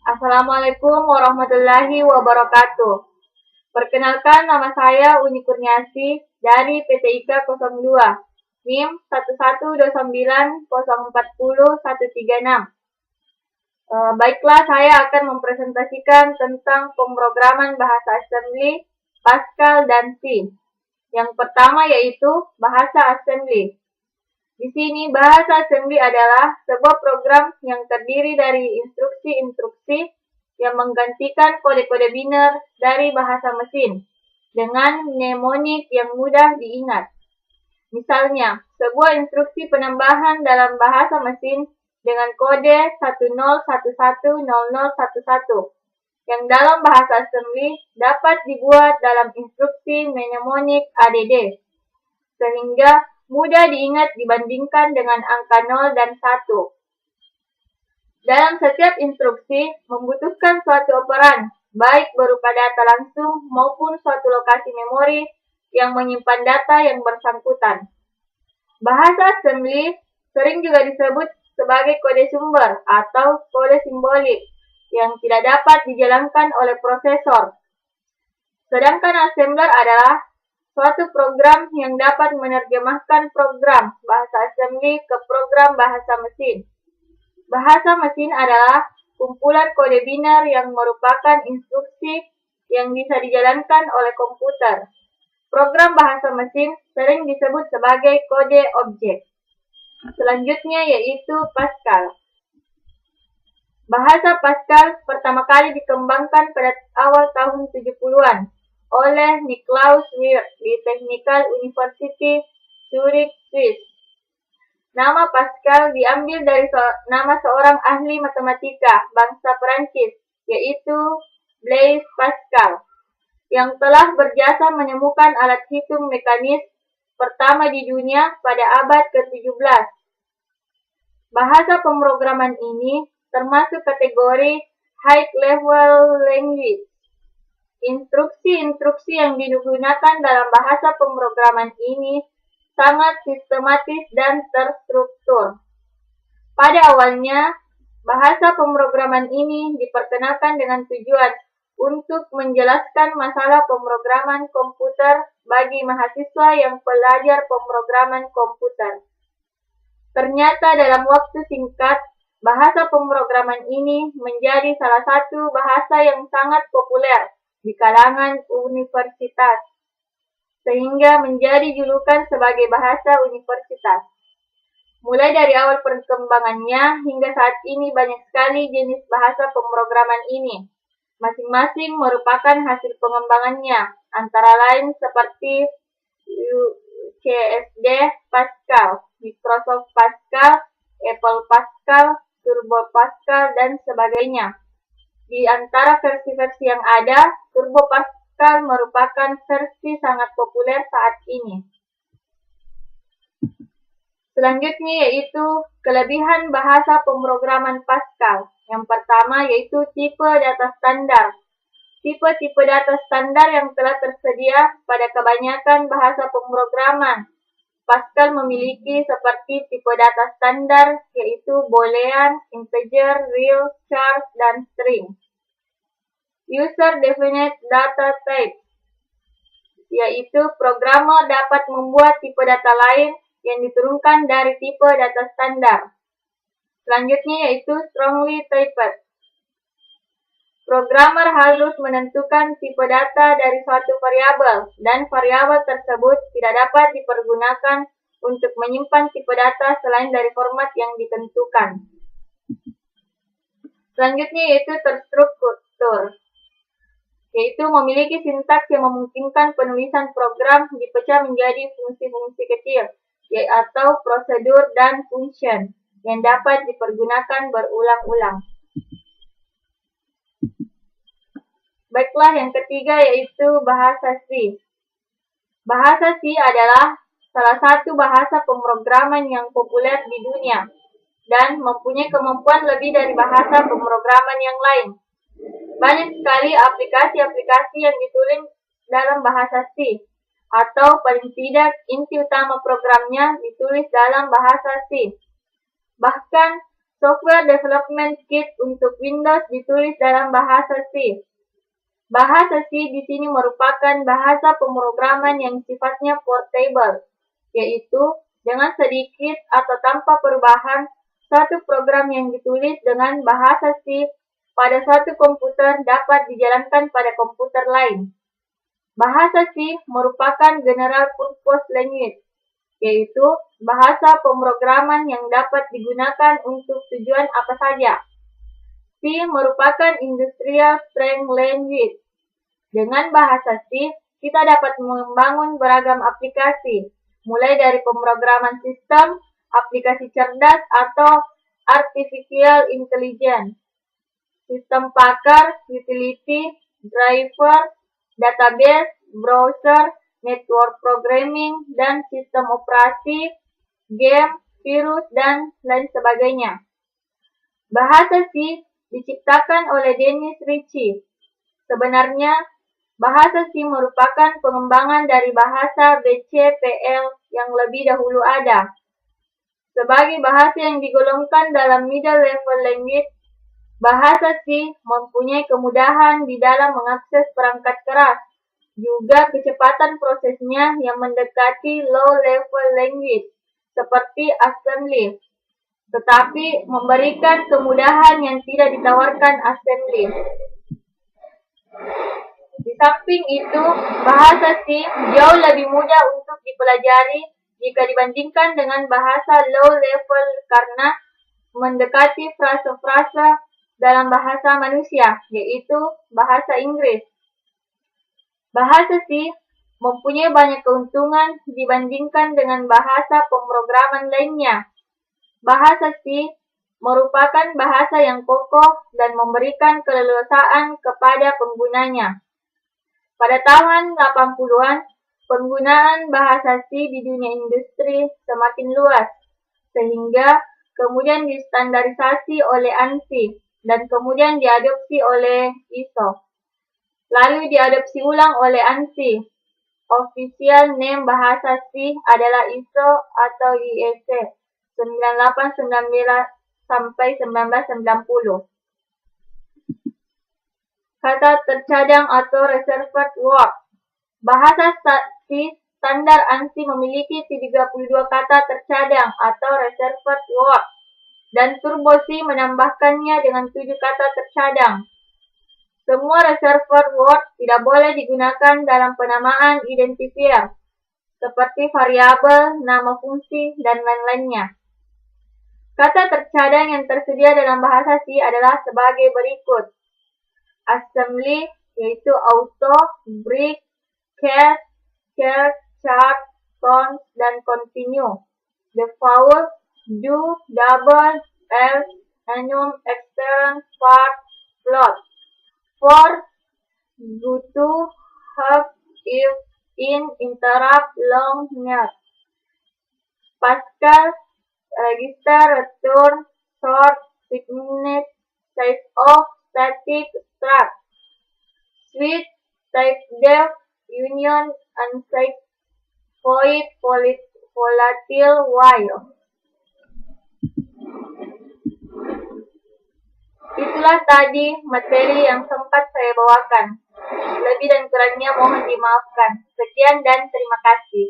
Assalamualaikum warahmatullahi wabarakatuh. Perkenalkan, nama saya Uni Kurniasi dari PT IKA 02, NIM 11290400136. Baiklah, saya akan mempresentasikan tentang pemrograman bahasa assembly, Pascal, dan C. Yang pertama yaitu bahasa assembly. Di sini, bahasa assembly adalah sebuah program yang terdiri dari instruksi-instruksi yang menggantikan kode-kode biner dari bahasa mesin dengan mnemonik yang mudah diingat. Misalnya, sebuah instruksi penambahan dalam bahasa mesin dengan kode 10110011 yang dalam bahasa assembly dapat dibuat dalam instruksi mnemonik ADD, sehingga mudah diingat dibandingkan dengan angka 0 dan 1. Dalam setiap instruksi membutuhkan suatu operan, baik berupa data langsung maupun suatu lokasi memori yang menyimpan data yang bersangkutan. Bahasa assembly sering juga disebut sebagai kode sumber atau kode simbolik yang tidak dapat dijalankan oleh prosesor. Sedangkan assembler adalah suatu program yang dapat menerjemahkan program bahasa assembly ke program bahasa mesin. Bahasa mesin adalah kumpulan kode biner yang merupakan instruksi yang bisa dijalankan oleh komputer. Program bahasa mesin sering disebut sebagai kode objek. Selanjutnya yaitu Pascal. Bahasa Pascal pertama kali dikembangkan pada awal tahun 70-an. Oleh Niklaus Wirth di Technical University Zurich, Swiss. Nama Pascal diambil dari nama seorang ahli matematika bangsa Perancis, yaitu Blaise Pascal, yang telah berjasa menemukan alat hitung mekanis pertama di dunia pada abad ke-17. Bahasa pemrograman ini termasuk kategori High Level Language. Instruksi-instruksi yang digunakan dalam bahasa pemrograman ini sangat sistematis dan terstruktur. Pada awalnya, bahasa pemrograman ini diperkenalkan dengan tujuan untuk menjelaskan masalah pemrograman komputer bagi mahasiswa yang belajar pemrograman komputer. Ternyata dalam waktu singkat, bahasa pemrograman ini menjadi salah satu bahasa yang sangat populer di kalangan universitas, sehingga menjadi julukan sebagai bahasa universitas. Mulai dari awal perkembangannya hingga saat ini banyak sekali jenis bahasa pemrograman ini. Masing-masing merupakan hasil pengembangannya, antara lain seperti CSD Pascal, Microsoft Pascal, Apple Pascal, Turbo Pascal, dan sebagainya. Di antara versi-versi yang ada, Turbo Pascal merupakan versi sangat populer saat ini. Selanjutnya yaitu kelebihan bahasa pemrograman Pascal. Yang pertama yaitu tipe data standar. Tipe-tipe data standar yang telah tersedia pada kebanyakan bahasa pemrograman. Pascal memiliki seperti tipe data standar yaitu boolean, integer, real, char, dan string. User Definite Data Type, yaitu programmer dapat membuat tipe data lain yang diturunkan dari tipe data standar. Selanjutnya yaitu Strongly Typed. Programmer harus menentukan tipe data dari suatu variabel, dan variabel tersebut tidak dapat dipergunakan untuk menyimpan tipe data selain dari format yang ditentukan. Selanjutnya yaitu terstruktur, yaitu memiliki sintaks yang memungkinkan penulisan program dipecah menjadi fungsi-fungsi kecil, atau prosedur dan function, yang dapat dipergunakan berulang-ulang. Baiklah, yang ketiga yaitu bahasa C. Bahasa C adalah salah satu bahasa pemrograman yang populer di dunia, dan mempunyai kemampuan lebih dari bahasa pemrograman yang lain. Banyak sekali aplikasi-aplikasi yang ditulis dalam bahasa C, atau paling tidak inti utama programnya ditulis dalam bahasa C. Bahkan, Software Development Kit untuk Windows ditulis dalam bahasa C. Bahasa C di sini merupakan bahasa pemrograman yang sifatnya portable, yaitu dengan sedikit atau tanpa perubahan, satu program yang ditulis dengan bahasa C pada satu komputer dapat dijalankan pada komputer lain. Bahasa C merupakan general purpose language, yaitu bahasa pemrograman yang dapat digunakan untuk tujuan apa saja. C merupakan industrial strength language. Dengan bahasa C, kita dapat membangun beragam aplikasi, mulai dari pemrograman sistem, aplikasi cerdas, atau artificial intelligence, sistem pakar, utility, driver, database, browser, network programming, dan sistem operasi, game, virus, dan lain sebagainya. Bahasa C diciptakan oleh Dennis Ritchie. Sebenarnya, bahasa C merupakan pengembangan dari bahasa BCPL yang lebih dahulu ada. Sebagai bahasa yang digolongkan dalam middle level language, bahasa C mempunyai kemudahan di dalam mengakses perangkat keras, juga kecepatan prosesnya yang mendekati low level language, seperti assembly, tetapi memberikan kemudahan yang tidak ditawarkan assembly. Di samping itu, bahasa C jauh lebih mudah untuk dipelajari jika dibandingkan dengan bahasa low level karena mendekati frasa-frasa dalam bahasa manusia, yaitu bahasa Inggris. Bahasa C mempunyai banyak keuntungan dibandingkan dengan bahasa pemrograman lainnya. Bahasa C merupakan bahasa yang kokoh dan memberikan keleluasaan kepada penggunanya. Pada tahun 80-an, penggunaan bahasa C di dunia industri semakin luas, sehingga kemudian distandarisasi oleh ANSI dan kemudian diadopsi oleh ISO. Lalu diadopsi ulang oleh ANSI. Official name bahasa C adalah ISO atau IEC 9899 sampai 1990. Kata tercadang atau reserved word. Bahasa C standar ANSI memiliki 32 kata tercadang atau reserved word, dan Turbo C menambahkannya dengan 7 kata tercadang. Semua reserved word tidak boleh digunakan dalam penamaan identifier, seperti variabel, nama fungsi, dan lain-lainnya. Kata tercadang yang tersedia dalam bahasa C adalah sebagai berikut. Assembly, yaitu auto, break, care, chart, count, dan continue. Default, do, double, else, enum, extern, part, float. For, go to, help, if, in, interrupt, long, near. Pascal, register, return, sort, signet, size of, static, struct. Switch, type def, union, unsigned, void, volatile, while. Itulah tadi materi yang sempat saya bawakan. Lebih dan kurangnya mohon dimaafkan. Sekian dan terima kasih.